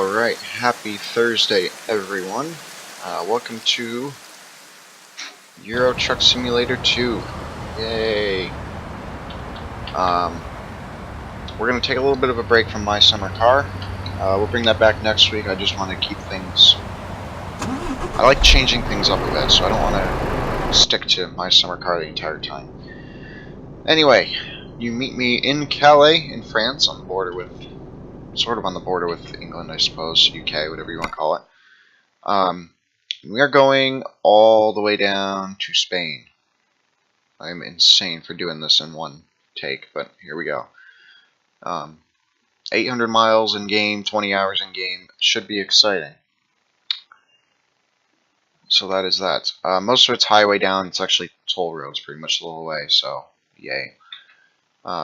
Alright, happy Thursday everyone. Welcome to Euro Truck Simulator 2. Yay! We're going to take a little bit of a break from my summer car. We'll bring that back next week. I just want to keep things... I like changing things up a bit, so I don't want to stick to my summer car the entire time. Anyway, you meet me in Calais, in France, on the border with... sort of on the border with England, I suppose, UK, whatever you want to call it. We are going all the way down to Spain. I'm insane for doing this in one take, but here we go. 800 miles in game, 20 hours in game. Should be exciting. So that is that. Most of it's highway down. It's actually toll roads pretty much the whole way, so yay.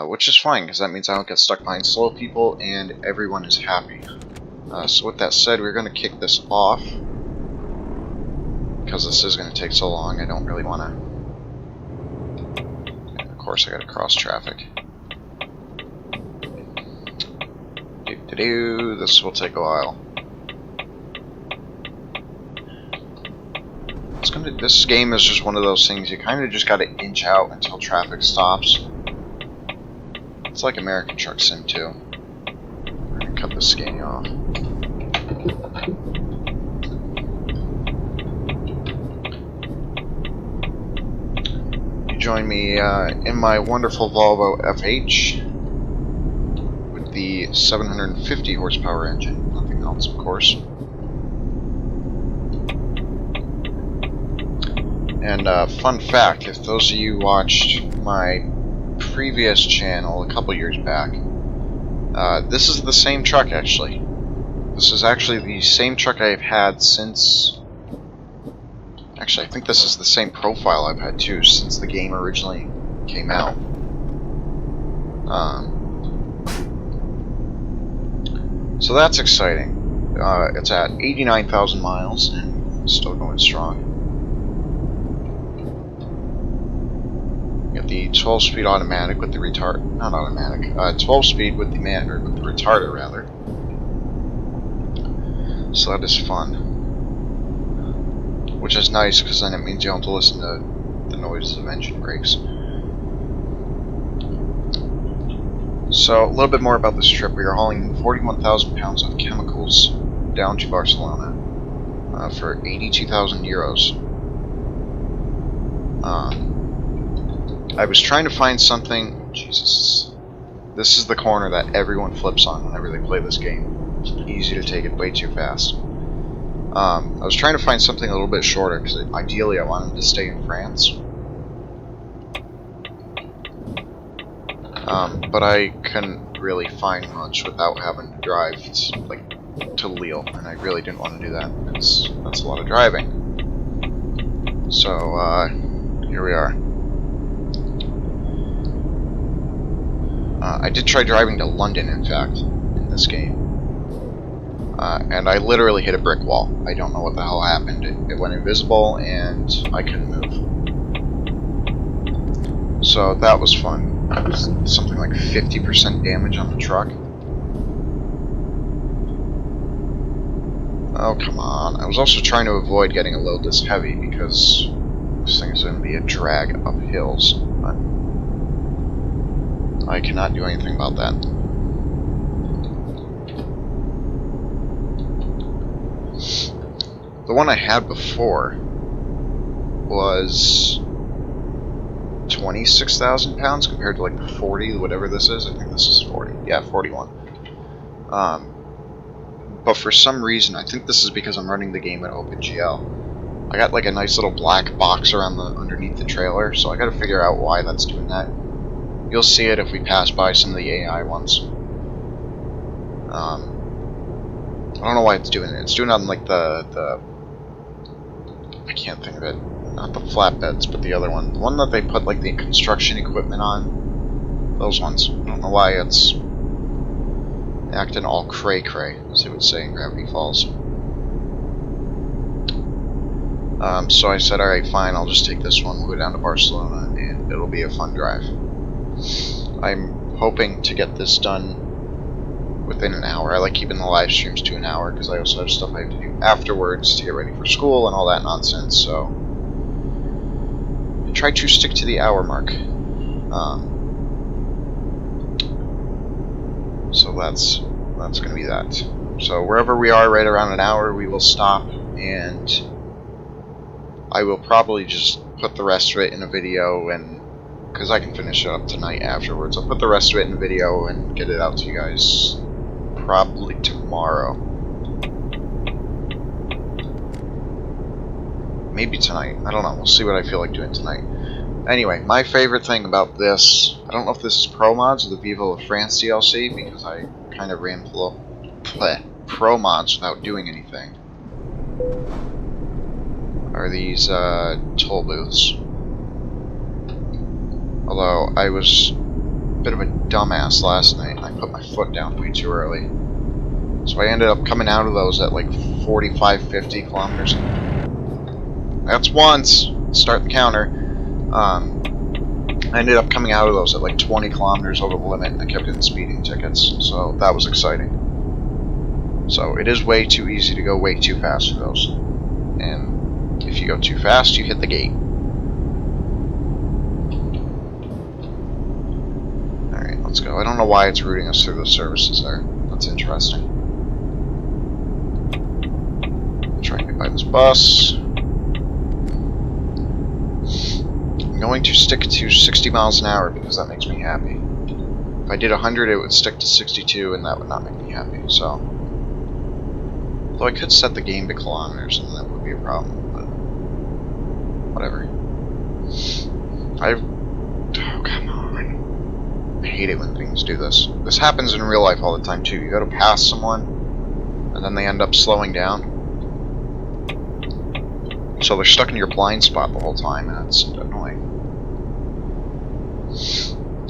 Which is fine, because that means I don't get stuck behind slow people, and everyone is happy. So with that said, we're going to kick this off, because this is going to take so long, I don't really want to... And of course I got to cross traffic. This will take a while. This game is just one of those things, you kind of just got to inch out until traffic stops. It's like American Truck Sim 2. We're going to cut this skinny off. You join me in my wonderful Volvo FH with the 750 horsepower engine. Nothing else, of course. And fun fact, if those of you watched my previous channel a couple years back, this is the same truck actually. This is actually the same truck I've had since... Actually, I think this is the same profile I've had too since the game originally came out. So that's exciting. It's at 89,000 miles and still going strong. Got the 12-speed automatic with the retard, not automatic, 12-speed with the with the retarder rather. So that is fun, which is nice because then it means you don't have to listen to the noises of engine brakes. So a little bit more about this trip. We are hauling 41,000 pounds of chemicals down to Barcelona for 82,000 euros. I was trying to find something... Jesus. This is the corner that everyone flips on whenever they play this game. It's easy to take it way too fast. I was trying to find something a little bit shorter, because ideally I wanted to stay in France. But I couldn't really find much without having to drive to Lille, and I really didn't want to do that, because that's a lot of driving. So, here we are. I did try driving to London, in fact, in this game. And I literally hit a brick wall. I don't know what the hell happened. It went invisible, and I couldn't move. So that was fun. It was something like 50% damage on the truck. Oh, come on. I was also trying to avoid getting a load this heavy, because this thing is going to be a drag up hills. But I cannot do anything about that. The one I had before was 26,000 pounds compared to like the 40, whatever this is. I think this is 40. Yeah, 41. But for some reason, I think this is because I'm running the game at OpenGL. I got like a nice little black box around underneath the trailer, so I gotta figure out why that's doing that. You'll see it if we pass by some of the AI ones. I don't know why it's doing it. It's doing it on like the I can't think of it. Not the flatbeds, but the other one. The one that they put like the construction equipment on. Those ones. I don't know why it's acting all cray-cray, as they would say in Gravity Falls. So I said, alright, fine, I'll just take this one, we'll go down to Barcelona, and it'll be a fun drive. I'm hoping to get this done within an hour. I like keeping the live streams to an hour because I also have stuff I have to do afterwards to get ready for school and all that nonsense. So I try to stick to the hour mark. So that's going to be that. So wherever we are, right around an hour, we will stop, and I will probably just put the rest of it in a video, and because I can finish it up tonight afterwards, I'll put the rest of it in a video and get it out to you guys probably tomorrow. Maybe tonight. I don't know. We'll see what I feel like doing tonight. Anyway, my favorite thing about this, I don't know if this is ProMods or the Viva La France DLC, because I kind of ran ProMods without doing anything, are these toll booths. Although I was a bit of a dumbass last night, and I put my foot down way too early. So I ended up coming out of those at like 45, 50 kilometers. That's once. Start the counter. I ended up coming out of those at like 20 kilometers over the limit, and I kept getting speeding tickets, so that was exciting. So it is way too easy to go way too fast for those. And if you go too fast, you hit the gate. Alright, let's go. I don't know why it's routing us through the services there. That's interesting. Try and get by this bus. I'm going to stick to 60 miles an hour because that makes me happy. If I did 100, it would stick to 62, and that would not make me happy, so. Although I could set the game to kilometers, and that would be a problem, but whatever. Oh, come on. I hate it when things do this. This happens in real life all the time, too. You go to pass someone, and then they end up slowing down. So they're stuck in your blind spot the whole time, and it's annoying.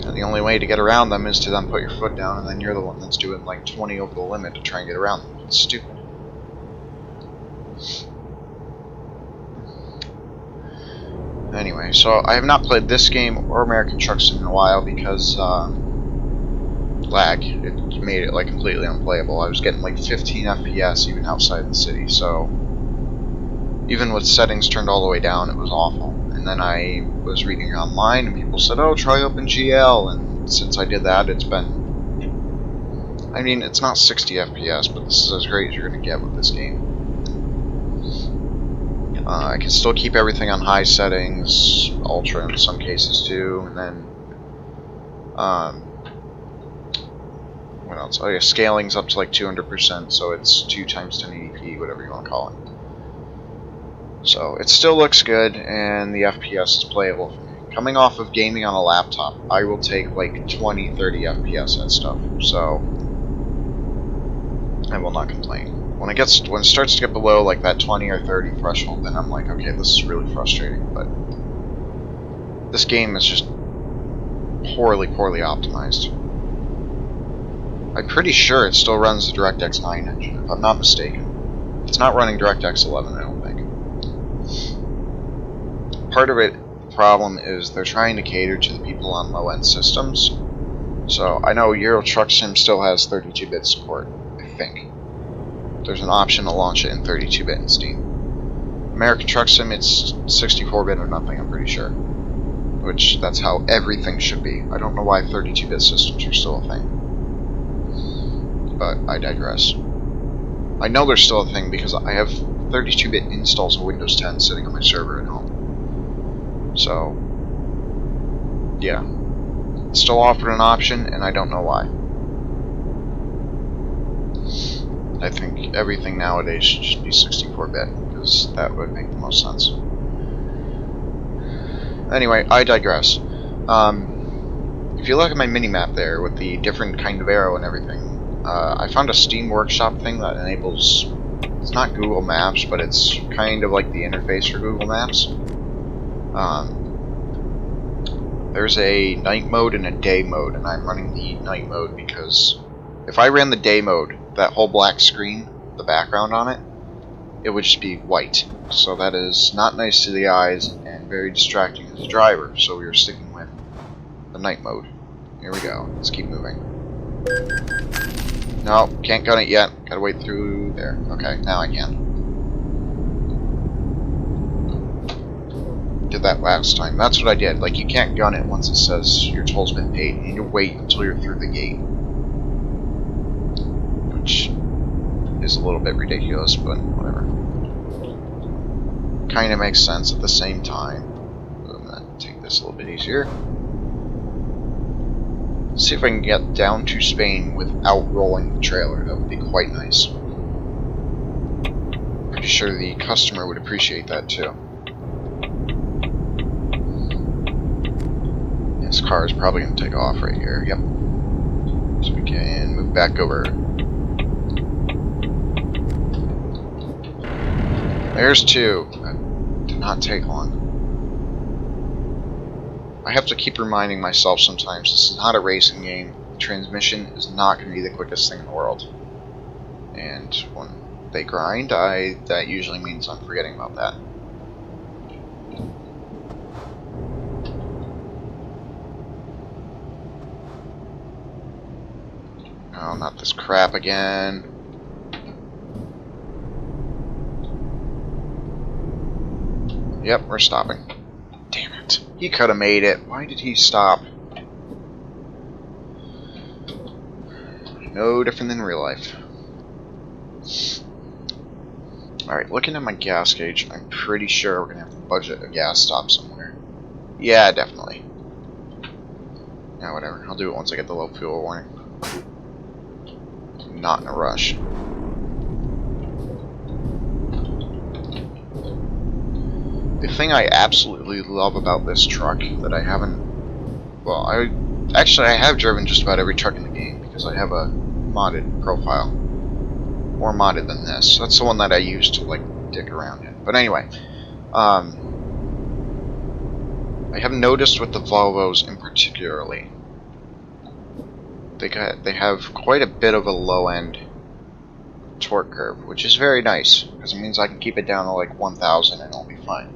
And the only way to get around them is to then put your foot down, and then you're the one that's doing like 20 over the limit to try and get around them. It's stupid. Anyway, so I have not played this game or American Truck Sim in a while because lag. It made it like completely unplayable. I was getting like 15 FPS even outside the city, so even with settings turned all the way down, it was awful. And then I was reading online, and people said, oh, try OpenGL, and since I did that, it's been... I mean, it's not 60 FPS, but this is as great as you're going to get with this game. I can still keep everything on high settings, ultra in some cases too, and then... what else? Oh yeah, scaling's up to like 200%, so it's 2 times 1080p, whatever you want to call it. So it still looks good, and the FPS is playable for me. Coming off of gaming on a laptop, I will take like 20, 30 FPS at stuff, so I will not complain. When it starts to get below like that 20 or 30 threshold, then I'm like, okay, this is really frustrating. But this game is just poorly optimized. I'm pretty sure it still runs the DirectX 9 engine, if I'm not mistaken. It's not running DirectX 11, I don't think. Part of it, the problem is they're trying to cater to the people on low-end systems. So I know Euro Truck Sim still has 32-bit support, I think. There's an option to launch it in 32-bit in Steam. American Truck Sim, it's 64-bit or nothing, I'm pretty sure. Which, that's how everything should be. I don't know why 32-bit systems are still a thing. But I digress. I know they're still a thing because I have 32-bit installs of Windows 10 sitting on my server at home. So, yeah. It's still offered an option, and I don't know why. I think everything nowadays should just be 64-bit, because that would make the most sense. Anyway, I digress. If you look at my mini-map there, with the different kind of arrow and everything, I found a Steam Workshop thing that enables... It's not Google Maps, but it's kind of like the interface for Google Maps. There's a night mode and a day mode, and I'm running the night mode because if I ran the day mode, that whole black screen, the background on it, it would just be white. So that is not nice to the eyes and very distracting as a driver, so we are sticking with the night mode. Here we go. Let's keep moving. No, can't gun it yet. Gotta wait through there. Okay, now I can. Did that last time. That's what I did. Like, you can't gun it once it says your toll's been paid. You need to wait until you're through the gate. Which is a little bit ridiculous, but whatever. Kinda makes sense at the same time. I'm gonna take this a little bit easier. See if I can get down to Spain without rolling the trailer. That would be quite nice. Pretty sure the customer would appreciate that too. This car is probably going to take off right here. Yep. So we can move back over. There's two. That did not take long. I have to keep reminding myself sometimes this is not a racing game. The transmission is not going to be the quickest thing in the world. And when they grind, that usually means I'm forgetting about that. Oh, not this crap again. Yep, we're stopping. Damn it. He could have made it. Why did he stop? No different than real life. Alright, looking at my gas gauge, I'm pretty sure we're going to have to budget a gas stop somewhere. Yeah, definitely. Yeah, whatever. I'll do it once I get the low fuel warning. Not in a rush. The thing I absolutely love about this truck that I haven't... Well, I have driven just about every truck in the game because I have a modded profile. More modded than this. That's the one that I used to, like, dick around in. But anyway, I have noticed with the Volvos in particularly, they have quite a bit of a low-end torque curve, which is very nice, because it means I can keep it down to like 1,000 and it'll be fine.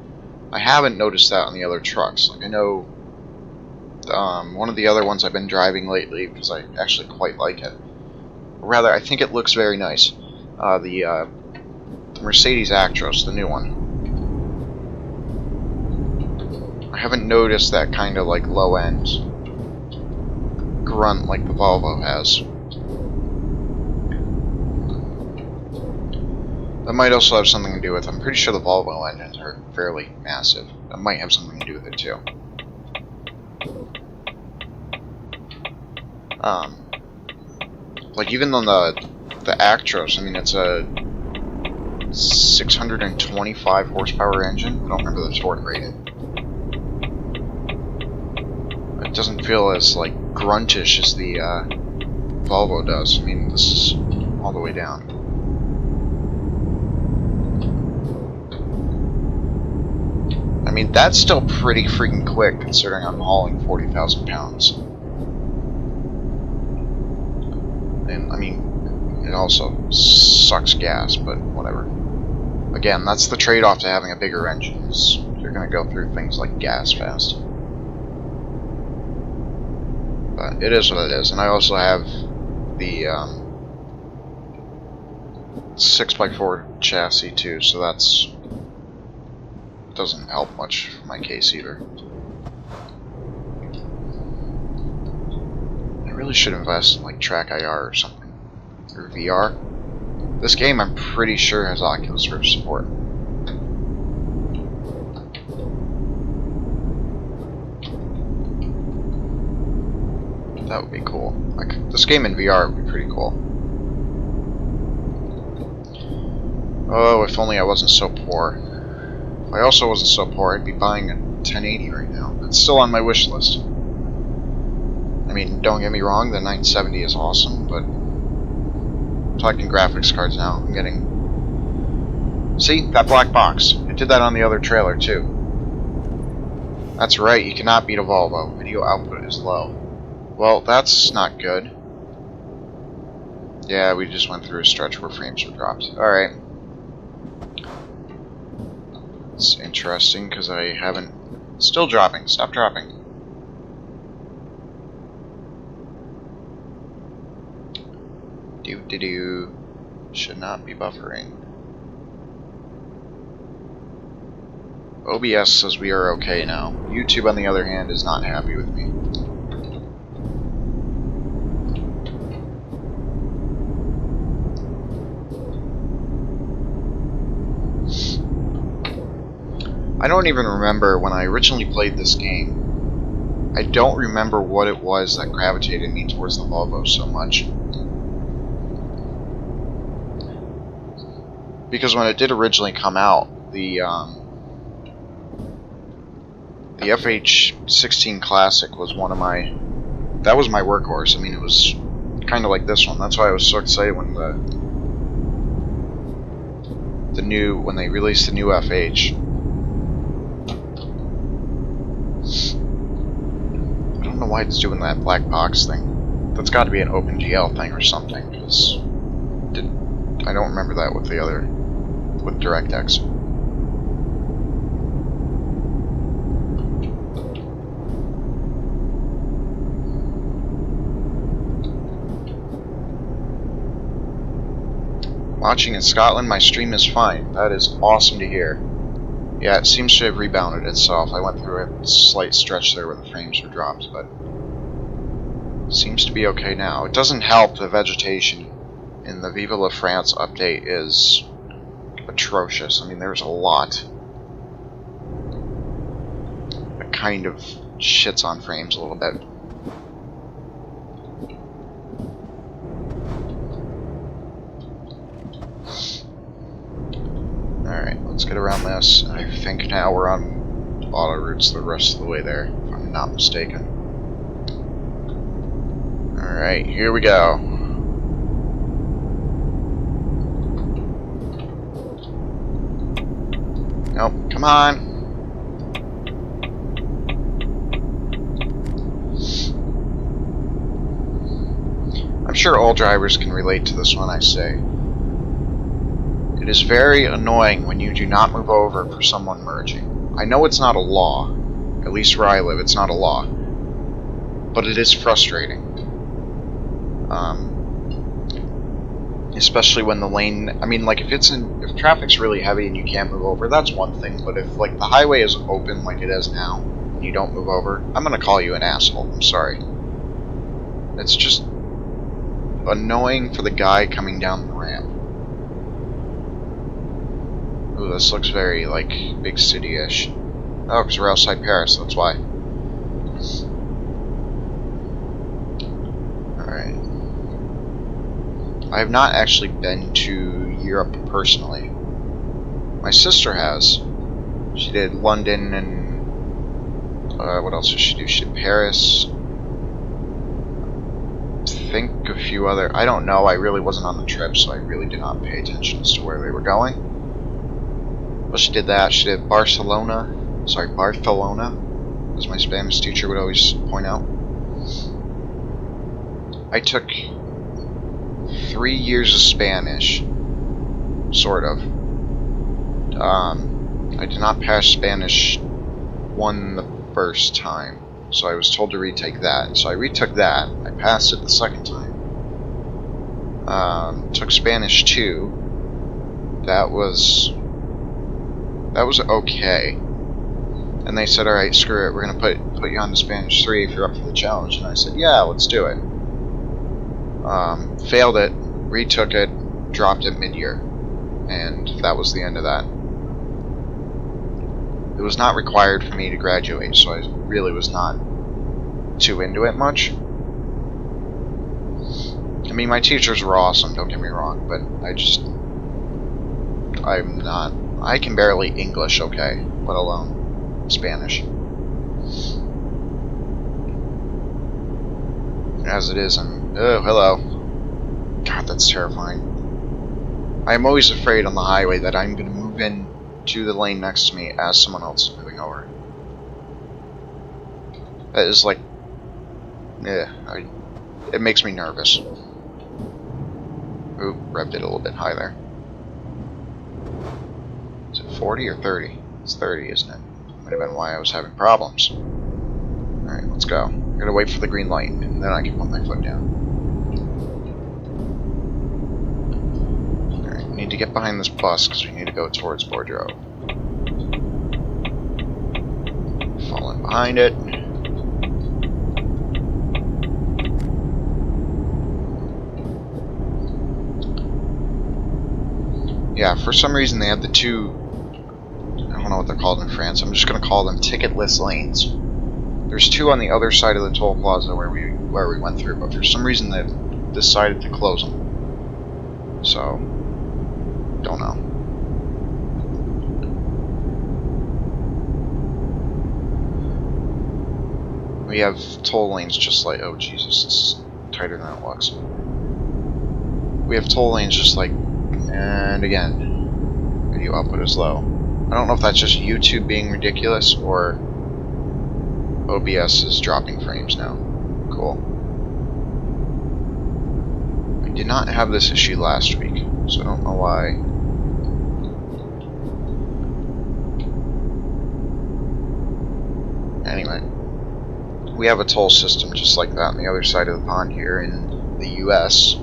I haven't noticed that on the other trucks. Like, I know one of the other ones I've been driving lately, because I actually quite like it. Or rather, I think it looks very nice. The Mercedes Actros, the new one. I haven't noticed that kind of like low-end grunt like the Volvo has. That might also have something to do with, I'm pretty sure the Volvo engines are fairly massive. That might have something to do with it too. Like even on the Actros, I mean it's a 625 horsepower engine. I don't remember the torque rating. It doesn't feel as like gruntish as the Volvo does. I mean, this is all the way down. I mean, that's still pretty freaking quick considering I'm hauling 40,000 pounds. And I mean, it also sucks gas, but whatever. Again, that's the trade-off to having a bigger engine, is you're gonna go through things like gas fast. But it is what it is, and I also have the 6x4 chassis too, so that's doesn't help much for my case either. I really should invest in like Track IR or something, or VR. This game, I'm pretty sure, has Oculus Rift support. That would be cool. Like, this game in VR would be pretty cool. Oh, if only I wasn't so poor. If I also wasn't so poor, I'd be buying a 1080 right now. It's still on my wish list. I mean, don't get me wrong, the 970 is awesome, but I'm talking graphics cards now. I'm getting... See? That black box. I did that on the other trailer, too. That's right, you cannot beat a Volvo. Video output is low. Well, that's not good. Yeah, we just went through a stretch where frames were dropped. Alright. It's interesting, because I haven't... Still dropping. Stop dropping. Do. Should not be buffering. OBS says we are okay now. YouTube, on the other hand, is not happy with me. I don't even remember when I originally played this game. I don't remember what it was that gravitated me towards the Volvo so much. Because when it did originally come out, the FH16 Classic was one of my... That was my workhorse. I mean, it was kind of like this one. That's why I was so excited when when they released the new FH. I don't know why it's doing that black box thing. That's got to be an OpenGL thing or something, because I don't remember that with the other, with DirectX. Watching in Scotland, my stream is fine. That is awesome to hear. Yeah, it seems to have rebounded itself. I went through a slight stretch there where the frames were dropped, but it seems to be okay now. It doesn't help the vegetation in the Viva La France update is atrocious. I mean, there's a lot that kind of shits on frames a little bit. Alright, let's get around this. I think now we're on auto routes the rest of the way there, if I'm not mistaken. Alright, here we go. Nope, come on! I'm sure all drivers can relate to this one, I say. It is very annoying when you do not move over for someone merging. I know it's not a law. At least where I live, it's not a law. But it is frustrating. Especially when the lane... I mean, like, if traffic's really heavy and you can't move over, that's one thing. But if, like, the highway is open like it is now, and you don't move over, I'm gonna call you an asshole. I'm sorry. It's just annoying for the guy coming down the ramp. Ooh, this looks very, like, big city-ish. Oh, because we're outside Paris, that's why. Alright. I have not actually been to Europe personally. My sister has. She did London and... what else did she do? She did Paris. I think a few other... I don't know, I really wasn't on the trip, so I really did not pay attention as to where they were going. But she did that. She did Barcelona, as my Spanish teacher would always point out. I took 3 years of Spanish, sort of. I did not pass Spanish 1 the first time, so I was told to retake that. So I retook that. I passed it the second time. Took Spanish 2. That was okay. And they said, alright, screw it, we're going to put you on to Spanish 3 if you're up for the challenge. And I said, yeah, let's do it. Failed it, retook it, dropped it mid-year. And that was the end of that. It was not required for me to graduate, so I really was not too into it much. I mean, my teachers were awesome, don't get me wrong, but I can barely English okay, let alone Spanish. As it is, oh, hello. God, that's terrifying. I'm always afraid on the highway that I'm going to move in to the lane next to me as someone else is moving over. That is like... yeah, it makes me nervous. Ooh, revved it a little bit high there. Is it 40 or 30? It's 30, isn't it? Might have been why I was having problems. Alright, let's go. I'm gonna wait for the green light, and then I can put my foot down. get behind this bus because we need to go towards Bordeaux. Falling behind it. Yeah, for some reason they have the two, I don't know what they're called in France, I'm just going to call them ticketless lanes. There's two on the other side of the toll plaza where we went through, but for some reason they've decided to close them. So, don't know. We have toll lanes just like, oh Jesus, this is tighter than it looks. We have toll lanes just like, and again, video output is low. I don't know if that's just YouTube being ridiculous or OBS is dropping frames now. Cool. We did not have this issue last week, so I don't know why. Anyway, we have a toll system just like that on the other side of the pond here in the US.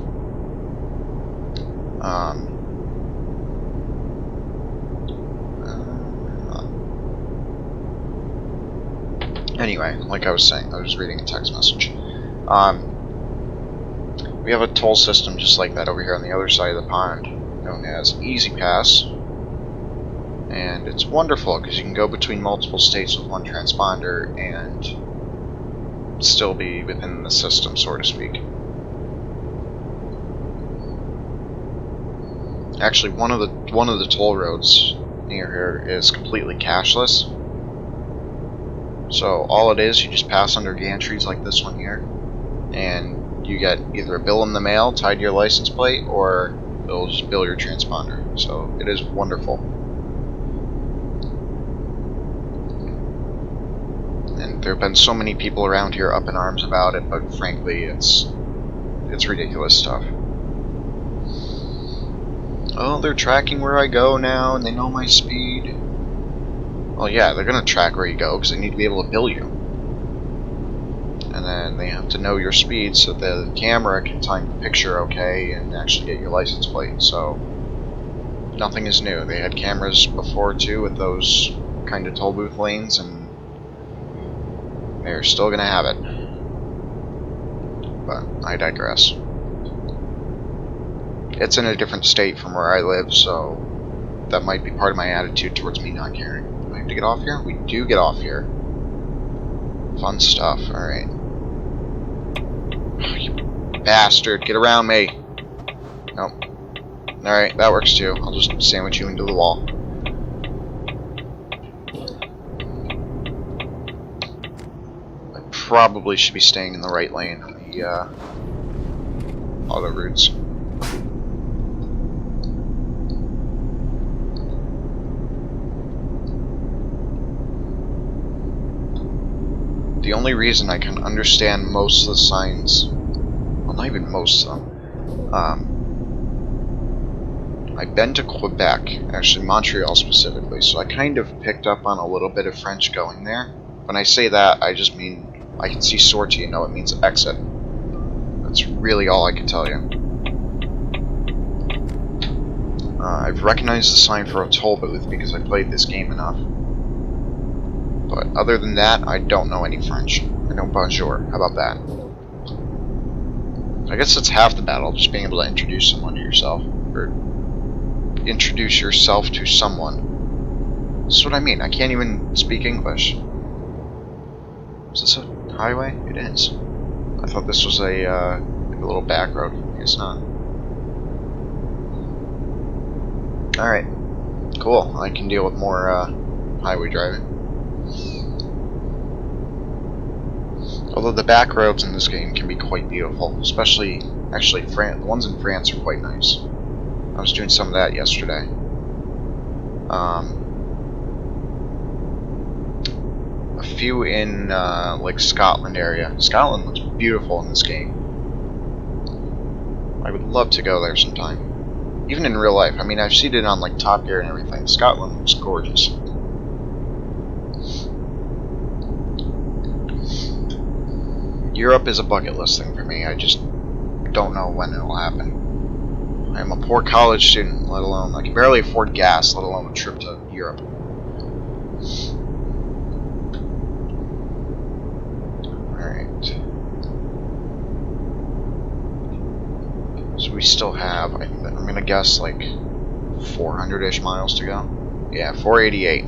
Anyway, like I was saying, I was reading a text message. We have a toll system just like that over here on the other side of the pond, known as Easy Pass. And it's wonderful because you can go between multiple states with one transponder and still be within the system, so to speak. Actually, one of the toll roads near here is completely cashless. So all it is, you just pass under gantries like this one here, and you get either a bill in the mail tied to your license plate, or it'll just bill your transponder. So it is wonderful. And there have been so many people around here up in arms about it, but frankly, it's ridiculous stuff. Oh, they're tracking where I go now, and they know my speed. Well, yeah, they're going to track where you go, because they need to be able to bill you. And then they have to know your speed, so the camera can time the picture okay, and actually get your license plate. So, nothing is new. They had cameras before, too, with those kind of toll booth lanes, and they're still going to have it. But, I digress. It's in a different state from where I live, so that might be part of my attitude towards me not caring. Do I have to get off here? We do get off here. Fun stuff, alright. You bastard, get around me! Nope. Alright, that works too. I'll just sandwich you into the wall. I probably should be staying in the right lane on the auto routes. The only reason I can understand most of the signs, well, not even most of them, I've been to Quebec, actually Montreal specifically, so I kind of picked up on a little bit of French going there. When I say that, I just mean I can see sortie and know it means exit. That's really all I can tell you. I've recognized the sign for a toll booth because I played this game enough. But other than that, I don't know any French. I know bonjour. How about that? I guess that's half the battle, just being able to introduce someone to yourself. Or introduce yourself to someone. That's what I mean. I can't even speak English. Is this a highway? It is. I thought this was a little back road. I guess not. Alright. Cool. I can deal with more highway driving. Although the back roads in this game can be quite beautiful, especially, actually, the ones in France are quite nice. I was doing some of that yesterday. A few in, like, Scotland area. Scotland looks beautiful in this game. I would love to go there sometime. Even in real life. I mean, I've seen it on, like, Top Gear and everything. Scotland looks gorgeous. Europe is a bucket list thing for me. I just don't know when it'll happen. I'm a poor college student, let alone, I can barely afford gas, let alone a trip to Europe. Alright. So we still have, I'm gonna guess, like, 400-ish miles to go. Yeah, 488.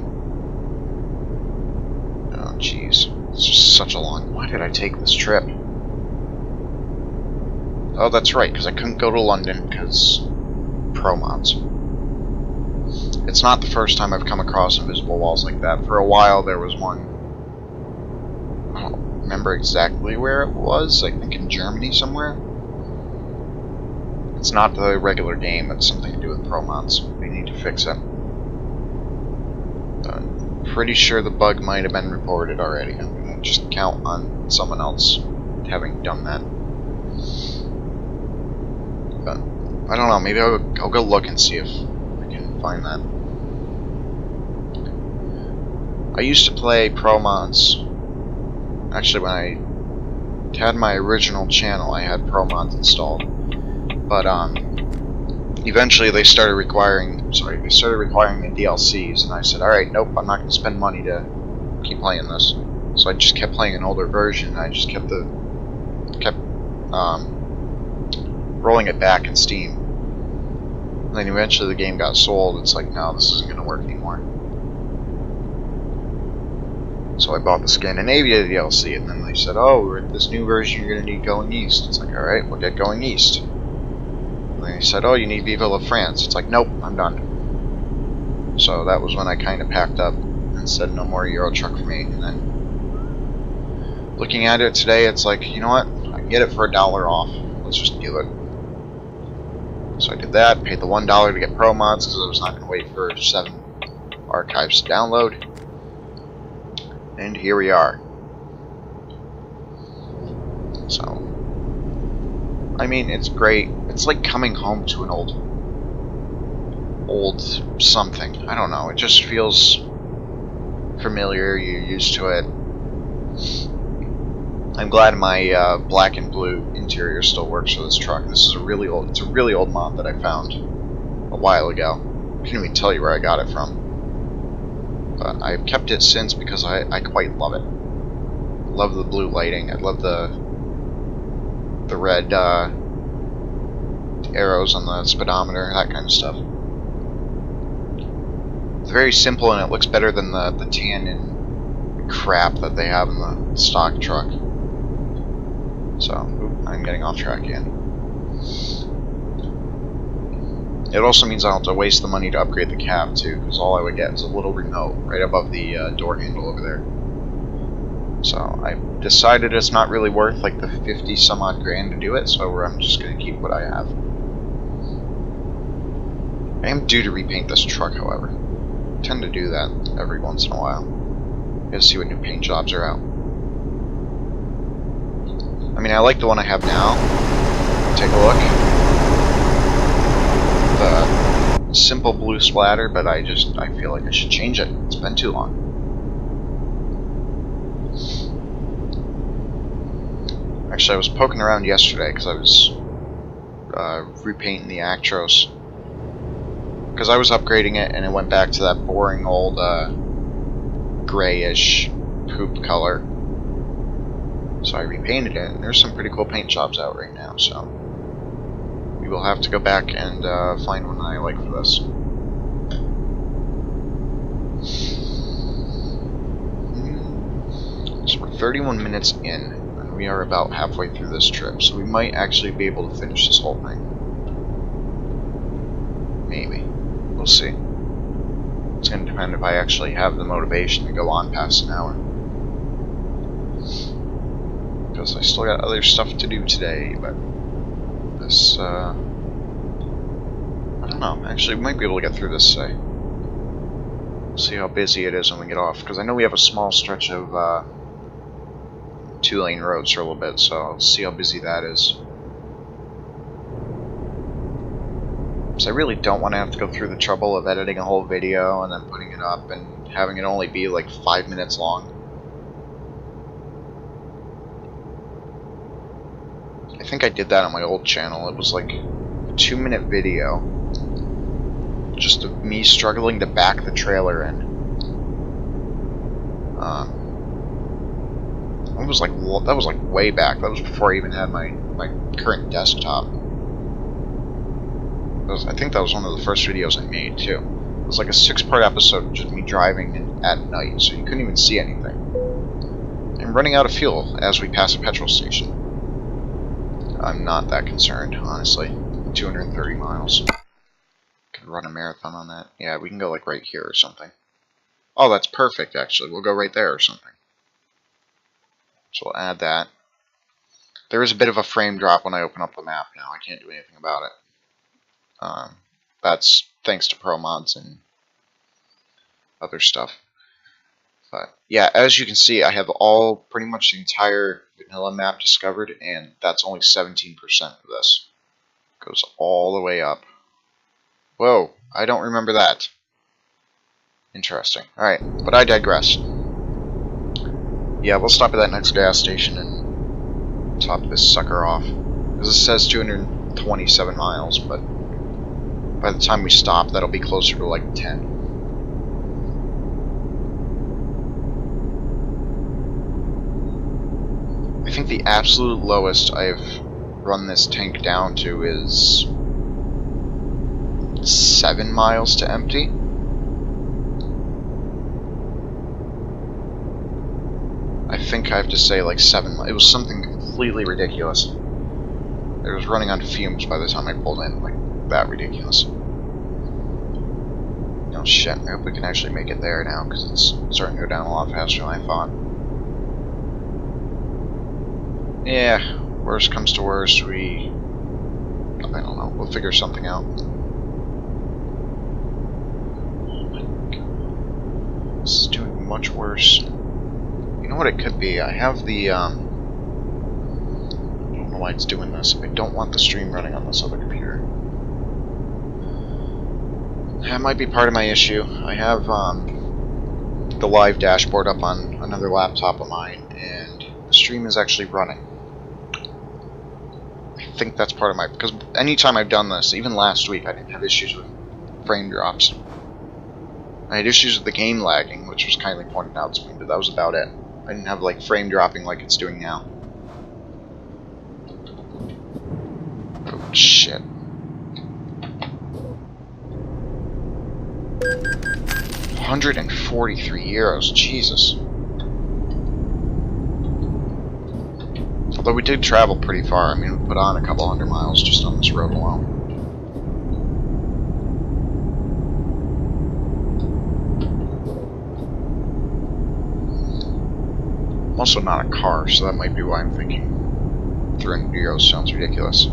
Oh, jeez. It's just such a long... Why did I take this trip? Oh, that's right, because I couldn't go to London, because... ProMods. It's not the first time I've come across invisible walls like that. For a while, there was one... I don't remember exactly where it was. I think in Germany somewhere. It's not the regular game, it's something to do with ProMods. We need to fix it. I'm pretty sure the bug might have been reported already. I'm gonna just count on someone else having done that. But I don't know, maybe I'll go look and see if I can find that. I used to play ProMods. Actually, when I had my original channel, I had ProMods installed. But eventually they started requiring the DLCs, and I said, alright, nope, I'm not going to spend money to keep playing this. So I just kept playing an older version, and I just kept rolling it back in Steam. And then eventually the game got sold. It's like, no, this isn't going to work anymore. So I bought the Scandinavia DLC, and then they said, oh, with this new version you're going to need Going East. It's like, alright, we'll get Going East. And they said, oh, you need Viva la France. It's like, nope, I'm done. So that was when I kind of packed up and said, no more Euro Truck for me. And then, looking at it today, it's like, you know what? I can get it for $1 off. Let's just do it. So I did that, paid the $1 to get ProMods, because I was not going to wait for 7 archives to download. And here we are. So, I mean, it's great. It's like coming home to an old something. I don't know. It just feels familiar. You're used to it. I'm glad my black and blue interior still works for this truck. This is a really old. It's a really old mod that I found a while ago. I can't even tell you where I got it from. But I've kept it since because I quite love it. I love the blue lighting. I love the red arrows on the speedometer, that kind of stuff. It's very simple, and it looks better than the tan and crap that they have in the stock truck. So, I'm getting off track again. It also means I don't have to waste the money to upgrade the cab too, because all I would get is a little remote right above the door handle over there. So I decided it's not really worth like the 50 some odd grand to do it, so I'm just going to keep what I have. I am due to repaint this truck, however. I tend to do that every once in a while. Gotta see what new paint jobs are out. I mean, I like the one I have now. Take a look. The simple blue splatter, but I feel like I should change it. It's been too long. Actually, I was poking around yesterday because I was repainting the Actros. Because I was upgrading it and it went back to that boring old grayish poop color. So I repainted it, and there's some pretty cool paint jobs out right now, so we will have to go back and find one that I like for this. So we're 31 minutes in, and we are about halfway through this trip, so we might actually be able to finish this whole thing. Maybe. We'll see. It's going to depend if I actually have the motivation to go on past an hour. Because I still got other stuff to do today, but this, I don't know. Actually, we might be able to get through this today. See how busy it is when we get off, because I know we have a small stretch of 2-lane roads for a little bit, so I'll see how busy that is. So I really don't want to have to go through the trouble of editing a whole video and then putting it up and having it only be like 5 minutes long. I think I did that on my old channel. It was like 2-minute video just of me struggling to back the trailer in. That was like way back. That was before I even had my current desktop. I think that was one of the first videos I made too. It was like a 6-part episode of just me driving at night, so you couldn't even see anything. I'm running out of fuel as we pass a petrol station. I'm not that concerned, honestly. 230 miles. Could run a marathon on that. Yeah, we can go like right here or something. Oh, that's perfect, actually. We'll go right there or something. So we'll add that. There is a bit of a frame drop when I open up the map now. I can't do anything about it. That's thanks to ProMods and other stuff. But yeah, as you can see, I have pretty much the entire vanilla map discovered, and that's only 17% of this. Goes all the way up. Whoa, I don't remember that. Interesting. Alright, but I digress. Yeah, we'll stop at that next gas station and top this sucker off. Because it says 227 miles, but by the time we stop, that'll be closer to like 10. I think the absolute lowest I've run this tank down to is 7 miles to empty. I think I have to say like 7 miles. It was something completely ridiculous. It was running on fumes by the time I pulled in, like that ridiculous. Oh shit, I hope we can actually make it there now, because it's starting to go down a lot faster than I thought. Yeah, worst comes to worst, I don't know, we'll figure something out. Oh my god. This is doing much worse. You know what it could be? I have the, I don't know why it's doing this. I don't want the stream running on this other computer. That might be part of my issue. I have, the live dashboard up on another laptop of mine, and the stream is actually running. I think that's part of my... Because anytime I've done this, even last week, I didn't have issues with frame drops. I had issues with the game lagging, which was kindly pointed out to me, but that was about it. I didn't have, like, frame dropping like it's doing now. Oh, shit. €143, Jesus. Although we did travel pretty far. I mean, we put on a couple 100 miles just on this road alone. I'm also not a car, so that might be why I'm thinking 300 euros sounds ridiculous.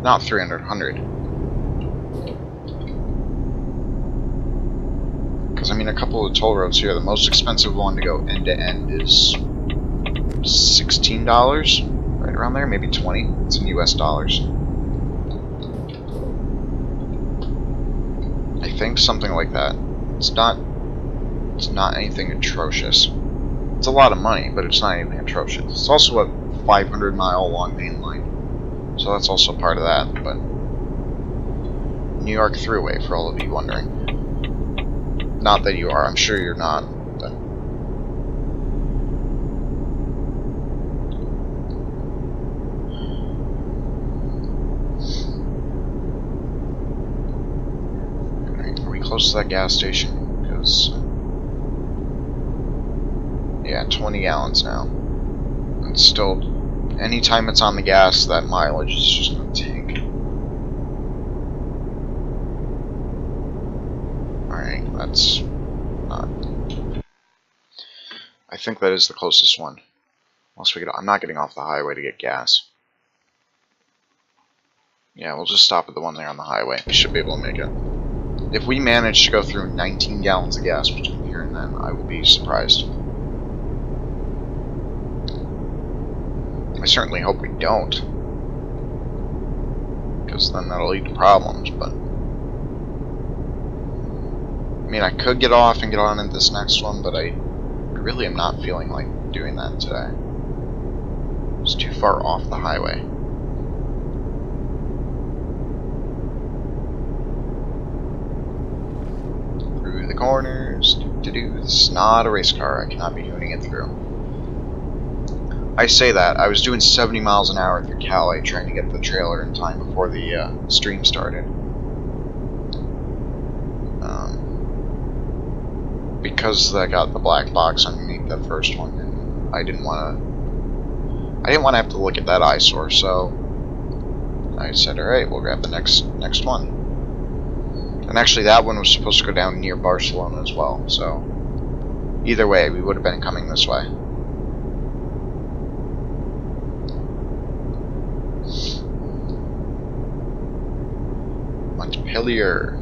Not 300, 100. Because, I mean, a couple of toll roads here, the most expensive one to go end to end is $16, right around there, maybe 20. It's in US dollars. I think something like that. It's not anything atrocious. It's a lot of money, but it's not anything atrocious. It's also a 500-mile long main line, so that's also part of that. But New York Thruway, for all of you wondering. Not that you are. I'm sure you're not. But are we close to that gas station? Because yeah, 20 gallons now. It's still, anytime it's on the gas, that mileage is just going to tank. Alright, that's not... I think that is the closest one. Unless we get... I'm not getting off the highway to get gas. Yeah, we'll just stop at the one there on the highway. We should be able to make it. If we manage to go through 19 gallons of gas between here and then, I will be surprised. I certainly hope we don't, because then that'll lead to problems, but I mean, I could get off and get on into this next one, but I really am not feeling like doing that today. It's too far off the highway. corners. This is not a race car. I cannot be hooning it through. I say that. I was doing 70 miles an hour through Calais trying to get the trailer in time before the stream started. Because I got the black box underneath that first one, and I didn't want to have to look at that eyesore, so I said, alright, we'll grab the next one. And actually that one was supposed to go down near Barcelona as well, so either way, we would have been coming this way. Montpellier.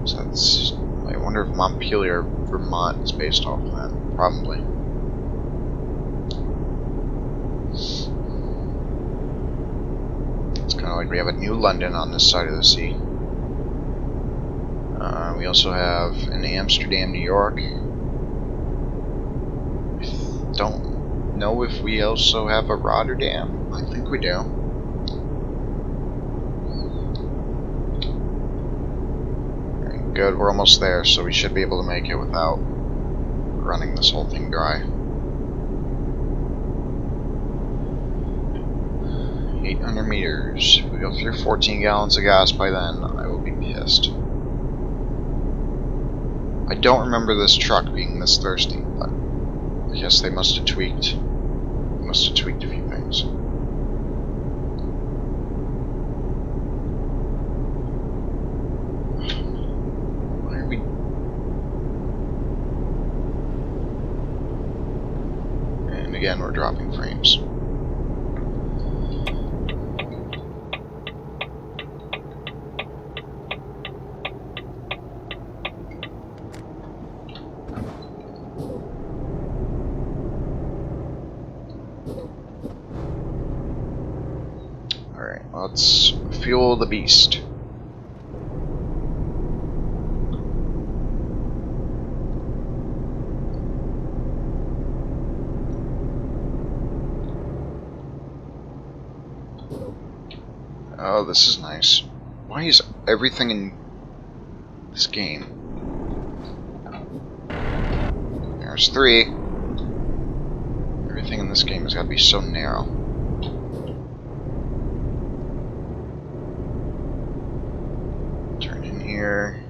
So that's, I wonder if Montpelier, Vermont is based off of that. Probably. It's kind of like we have a new London on this side of the sea. We also have an Amsterdam, New York. I don't know if we also have a Rotterdam. I think we do. Good, we're almost there, so we should be able to make it without running this whole thing dry. 800 meters. If we go through 14 gallons of gas by then, I will be pissed. I don't remember this truck being this thirsty, but I guess they must have tweaked. A few things. Again, we're dropping frames. Alright, let's fuel the beast. Oh, this is nice. Why is everything in this game? There's 3. Everything in this game has got to be so narrow. Turn in here.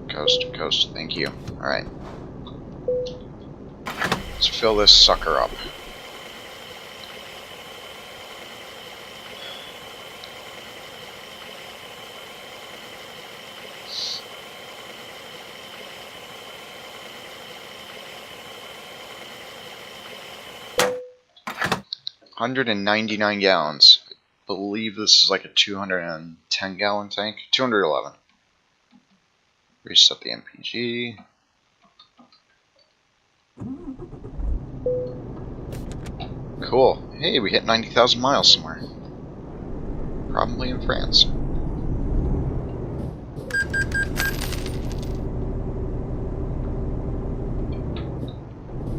Coast to coast, thank you. Alright. Let's fill this sucker up. $199 gallons. I believe this is like a 210 gallon tank. 211. Reset the MPG. Cool. Hey, we hit 90,000 miles somewhere. Probably in France.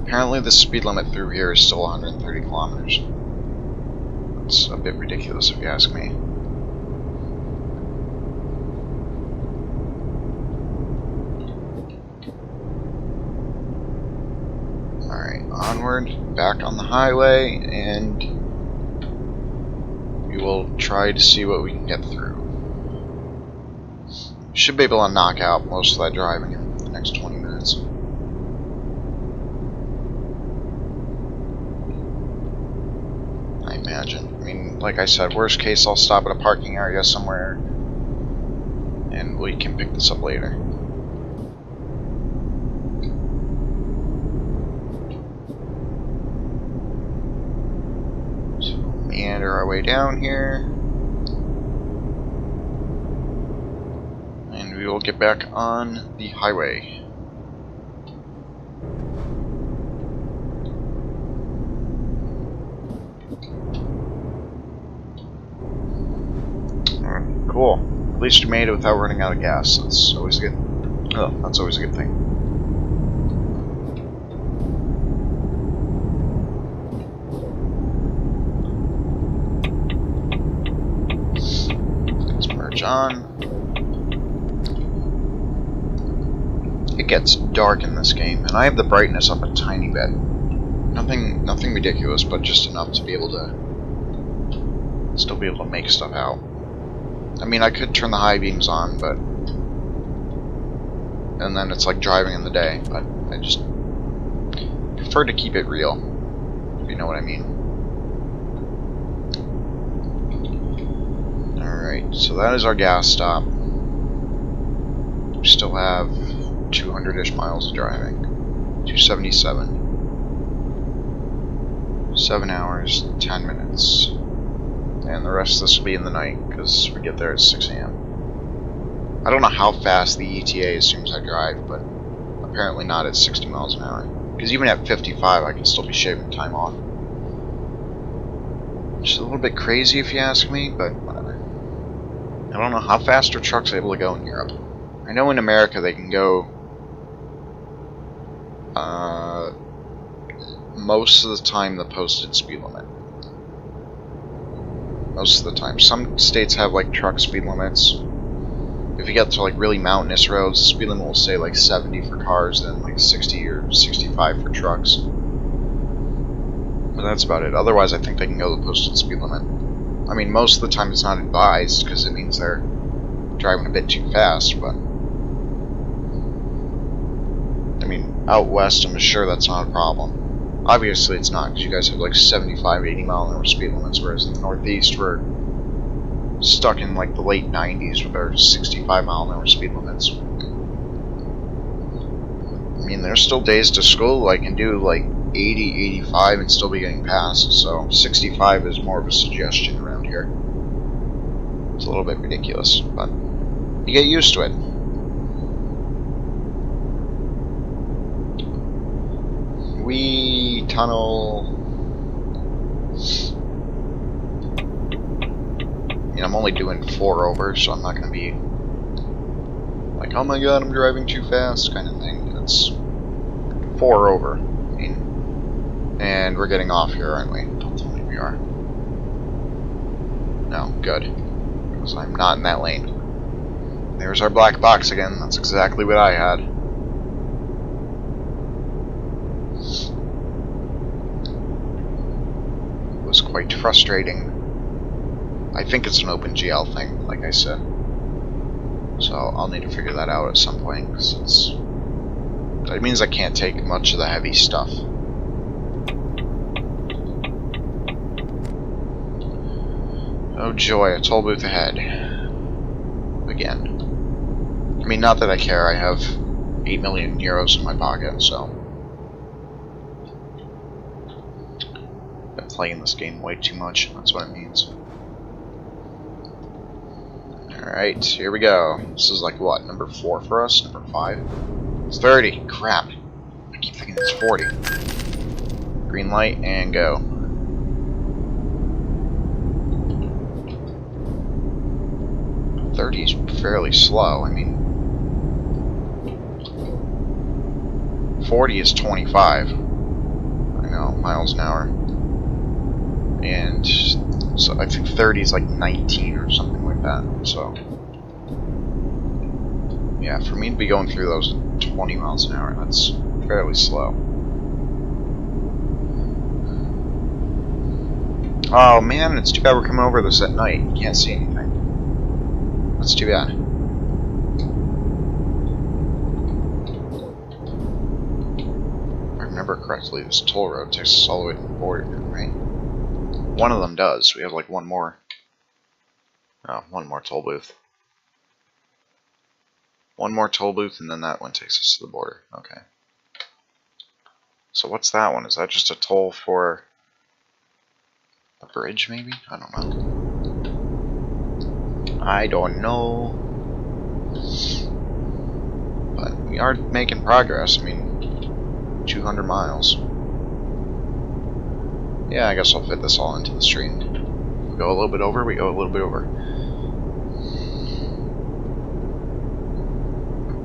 Apparently the speed limit through here is still 130 kilometers. It's a bit ridiculous if you ask me. Alright, onward, back on the highway, and we will try to see what we can get through. Should be able to knock out most of that driving in the next 20 minutes. I imagine. I mean, like I said, worst case I'll stop at a parking area somewhere and we can pick this up later. So meander our way down here. And we will get back on the highway. Cool. At least you made it without running out of gas. That's always a good. Oh, that's always a good thing. on. It gets dark in this game, and I have the brightness up a tiny bit. Nothing ridiculous, but just enough to be able to still be able to make stuff out. I mean, I could turn the high beams on, but and then it's like driving in the day, but I just prefer to keep it real, if you know what I mean. Alright, so that is our gas stop. We still have 200-ish miles of driving. 277. 7 hours, 10 minutes. And the rest of this will be in the night, because we get there at 6 AM. I don't know how fast the ETA assumes I drive, but apparently not at 60 miles an hour. Because even at 55, I can still be shaving time off. Which is a little bit crazy if you ask me, but whatever. I don't know how fast are trucks able to go in Europe. I know in America they can go most of the time the posted speed limit. Most of the time. Some states have like truck speed limits. If you get to like really mountainous roads, the speed limit will say like 70 for cars, then like 60 or 65 for trucks. But that's about it. Otherwise, I think they can go the posted speed limit. I mean, most of the time it's not advised because it means they're driving a bit too fast, but I mean, out west, I'm sure that's not a problem. Obviously, it's not, because you guys have like 75, 80 mile an hour speed limits, whereas in the Northeast, we're stuck in like the late 90s with our 65 mile an hour speed limits. I mean, there's still days to school I can do like 80, 85 and still be getting passed, so 65 is more of a suggestion around here. It's a little bit ridiculous, but you get used to it. We tunnel. I mean, I'm only doing 4 over, so I'm not going to be like, oh my god, I'm driving too fast kind of thing. It's 4 over. I mean, and we're getting off here, aren't we? Don't tell me we are. No, good. Because I'm not in that lane. There's our black box again. That's exactly what I had. It was quite frustrating. I think it's an OpenGL thing, like I said. So I'll need to figure that out at some point, because it means I can't take much of the heavy stuff. Oh joy, a toll booth ahead. Again. I mean, not that I care, I have 8 million euros in my pocket, so I've been playing this game way too much, that's what it means. Alright, here we go. This is like what, number 4 for us? Number 5? It's 30. Crap. I keep thinking it's 40. Green light and go. Is fairly slow. I mean, 40 is 25. I know, miles an hour. And so I think 30 is like 19 or something like that. So yeah, for me to be going through those at 20 miles an hour, that's fairly slow. Oh man, it's too bad we're coming over this at night. You can't see anything. That's too bad. If I remember correctly, this toll road takes us all the way to the border, right? One of them does. We have like one more. Oh, one more toll booth. One more toll booth, and then that one takes us to the border. Okay. So what's that one? Is that just a toll for a bridge, maybe? I don't know. I don't know. But we are making progress. I mean, 200 miles. Yeah, I guess I'll fit this all into the stream. We go a little bit over, we go a little bit over.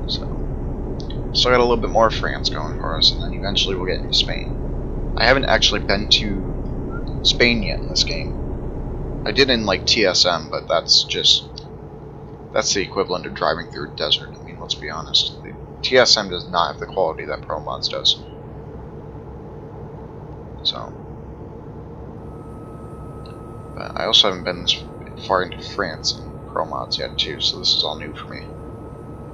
So, still got a little bit more France going for us, and then eventually we'll get into Spain. I haven't actually been to Spain yet in this game. I did in like TSM, but that's just That's the equivalent of driving through a desert. I mean, let's be honest. The TSM does not have the quality that ProMods does. So. But I also haven't been this far into France and ProMods yet, too, so this is all new for me.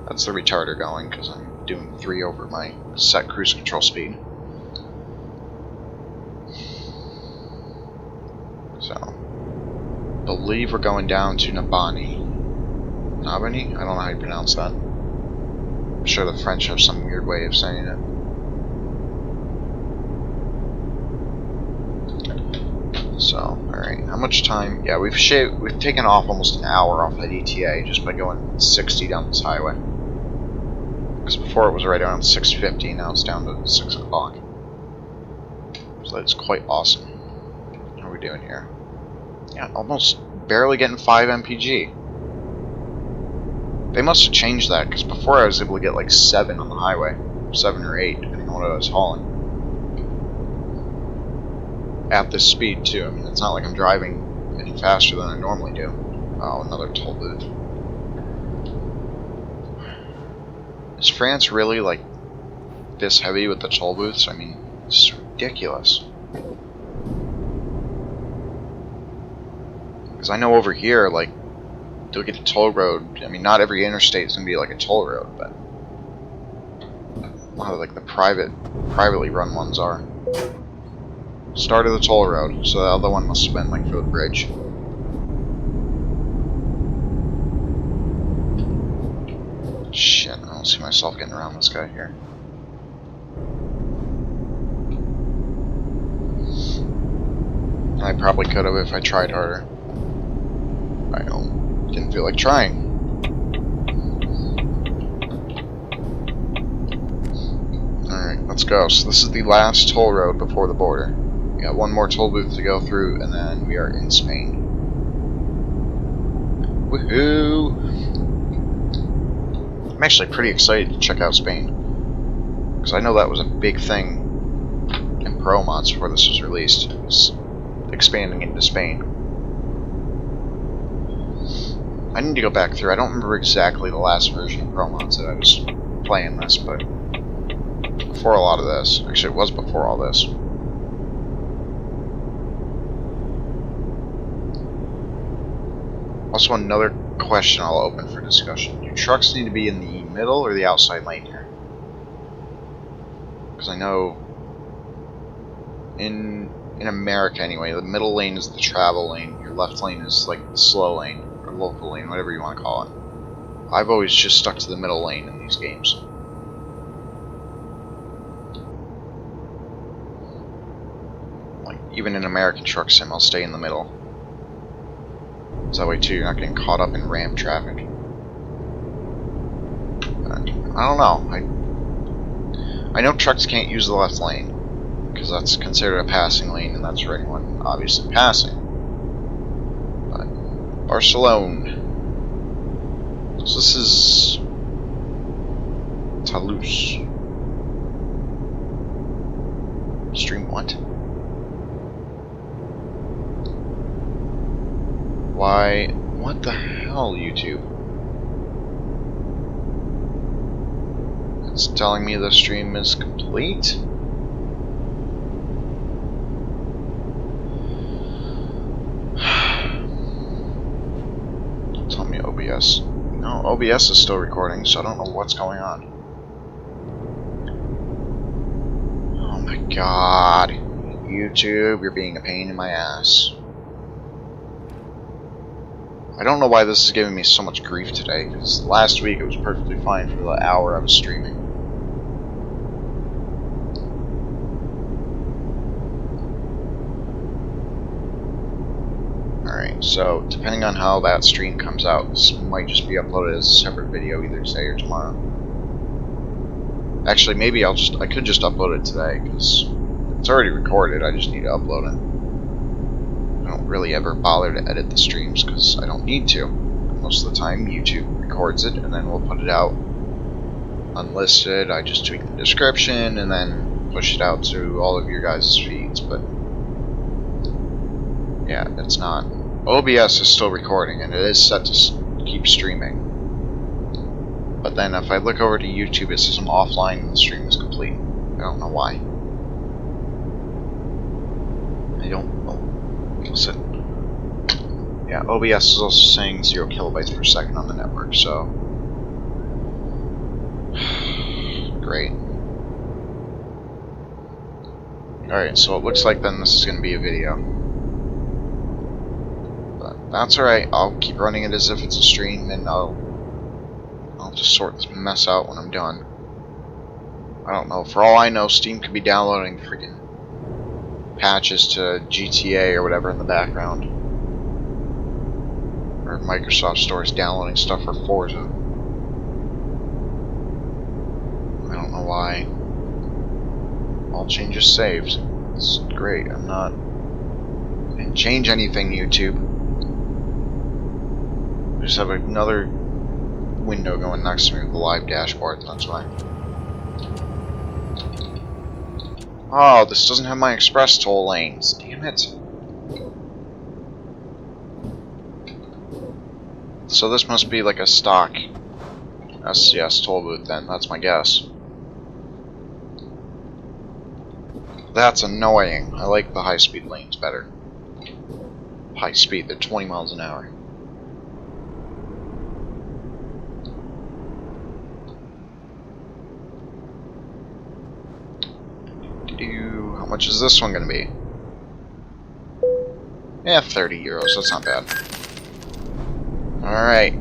That's the retarder going, because I'm doing 3 over my set cruise control speed. So, I believe we're going down to Nabani. Nabani? I don't know how you pronounce that. I'm sure the French have some weird way of saying it. So, alright, how much time? Yeah, we've taken off almost an hour off that ETA just by going 60 down this highway. Because before it was right around 6:50, now it's down to 6 o'clock. So that's quite awesome. What are we doing here? Yeah, almost barely getting 5 MPG. They must have changed that, because before I was able to get like 7 on the highway. 7 or 8, depending on what I was hauling. At this speed, too. I mean, it's not like I'm driving any faster than I normally do. Oh, another toll booth. Is France really, like, this heavy with the toll booths? I mean, it's ridiculous. Because I know over here, like, to get a toll road, I mean, not every interstate is going to be like a toll road, but a lot of, like, the privately run ones are. Start of the toll road, so the other one must have been, like, for the bridge. Shit, I don't see myself getting around this guy here. I probably could have if I tried harder. I didn't feel like trying. Alright, let's go. So this is the last toll road before the border. We got one more toll booth to go through, and then we are in Spain. Woohoo! I'm actually pretty excited to check out Spain. Because I know that was a big thing in ProMods before this was released. It was expanding into Spain. I need to go back through. I don't remember exactly the last version of ProMods that I was playing this, but before a lot of this. Actually, it was before all this. Also, another question I'll open for discussion. Do trucks need to be in the middle or the outside lane here? Because I know in America anyway, the middle lane is the travel lane, your left lane is like the slow lane, or local lane, whatever you want to call it. I've always just stuck to the middle lane in these games. Like, even in American Truck Sim, I'll stay in the middle. So that way too, you're not getting caught up in ramp traffic. But, I don't know. I know trucks can't use the left lane, because that's considered a passing lane, and that's for anyone obviously passing. But Barcelona. So this is Toulouse. Stream what? Why? What the hell, YouTube? It's telling me the stream is complete? Tell me OBS. No, OBS is still recording, so I don't know what's going on. Oh my god. YouTube, you're being a pain in my ass. I don't know why this is giving me so much grief today, because last week it was perfectly fine for the hour I was streaming. Alright, so depending on how that stream comes out, this might just be uploaded as a separate video either today or tomorrow. Actually, maybe I could just upload it today, because it's already recorded, I just need to upload it. I don't really ever bother to edit the streams because I don't need to. Most of the time YouTube records it and then we'll put it out unlisted. I just tweak the description and then push it out to all of your guys' feeds, but yeah, it's not. OBS is still recording and it is set to keep streaming. But then if I look over to YouTube, it says I'm offline and the stream is complete. I don't know why. I don't know. Listen. Yeah, OBS is also saying 0 kilobytes per second on the network, so... Great. Alright, so it looks like then this is going to be a video. But that's alright, I'll keep running it as if it's a stream, and I'll just sort this mess out when I'm done. I don't know, for all I know, Steam could be downloading freaking patches to GTA or whatever in the background. Or Microsoft Store is downloading stuff for Forza. I don't know why. All changes saved. It's great. I didn't change anything, YouTube. I just have another window going next to me with the live dashboard, that's why. Oh, this doesn't have my express toll lanes. Damn it. So this must be like a stock SCS toll booth then, that's my guess. That's annoying. I like the high-speed lanes better. High speed, they're 20 miles an hour. How much is this one going to be? Yeah, 30 euros, that's not bad. Alright.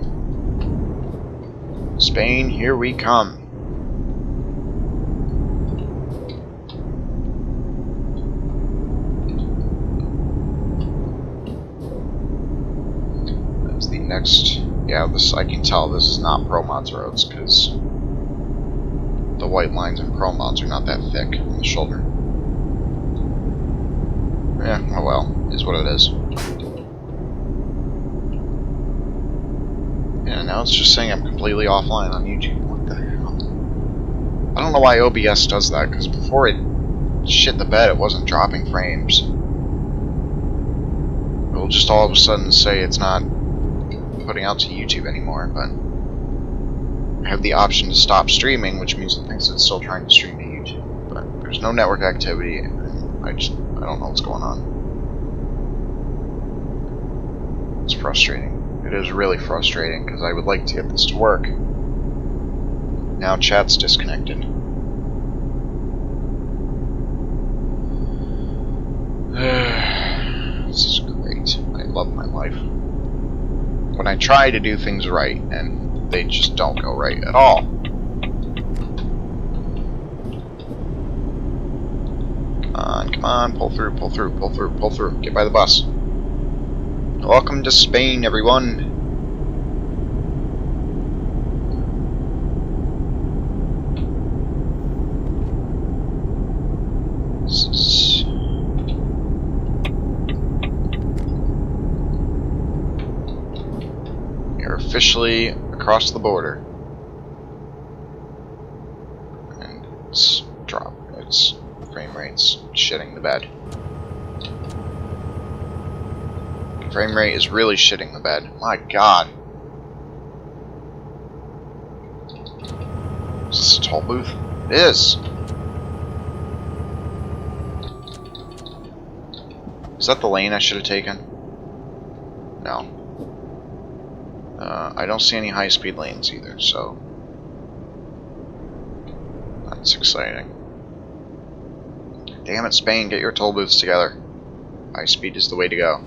Spain, here we come. That's the next... Yeah, this I can tell this is not ProMods roads, because the white lines in ProMods are not that thick on the shoulder. Yeah, oh well, is what it is. Yeah, now it's just saying I'm completely offline on YouTube. What the hell? I don't know why OBS does that, because before it shit the bed, it wasn't dropping frames. It'll just all of a sudden say it's not putting out to YouTube anymore, but I have the option to stop streaming, which means it thinks it's still trying to stream to YouTube. But there's no network activity, and I don't know what's going on. It's frustrating. It is really frustrating, because I would like to get this to work. Now chat's disconnected. This is great. I love my life. When I try to do things right, and they just don't go right at all. Come on, pull through, pull through, pull through, pull through. Get by the bus. Welcome to Spain, everyone. You're officially across the border. And it's frame rate's shitting the bed. Frame rate is really shitting the bed. My god. Is this a toll booth? It is. Is that the lane I should have taken? No. I don't see any high-speed lanes either, so that's exciting. Damn it, Spain, get your toll booths together. High speed is the way to go.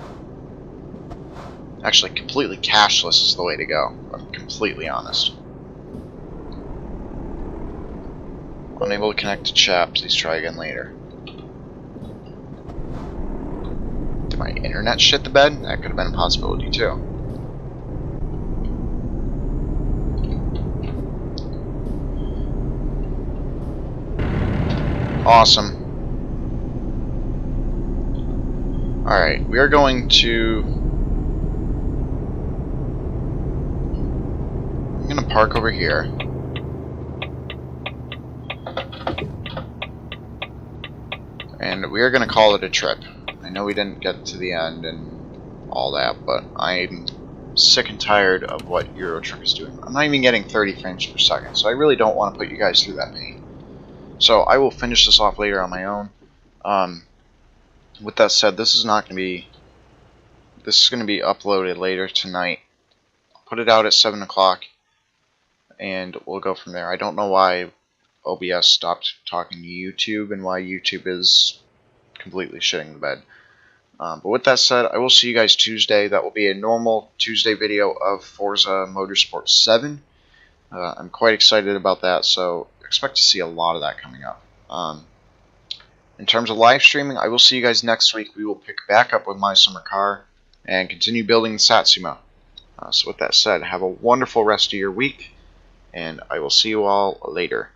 Actually, completely cashless is the way to go. I'm completely honest. Unable to connect to chat, please try again later. Did my internet shit the bed? That could have been a possibility too. Awesome. Alright, we are going to... I'm going to park over here. And we are going to call it a trip. I know we didn't get to the end and all that, but I'm sick and tired of what Euro Truck is doing. I'm not even getting 30 frames per second, so I really don't want to put you guys through that pain. So I will finish this off later on my own. With that said, this is going to be uploaded later tonight. I'll put it out at 7 o'clock, and we'll go from there. I don't know why OBS stopped talking to YouTube and why YouTube is completely shitting the bed. But with that said, I will see you guys Tuesday. That will be a normal Tuesday video of Forza Motorsport 7. I'm quite excited about that, so expect to see a lot of that coming up. In terms of live streaming, I will see you guys next week. We will pick back up with my summer car and continue building the Satsuma. So with that said, have a wonderful rest of your week, and I will see you all later.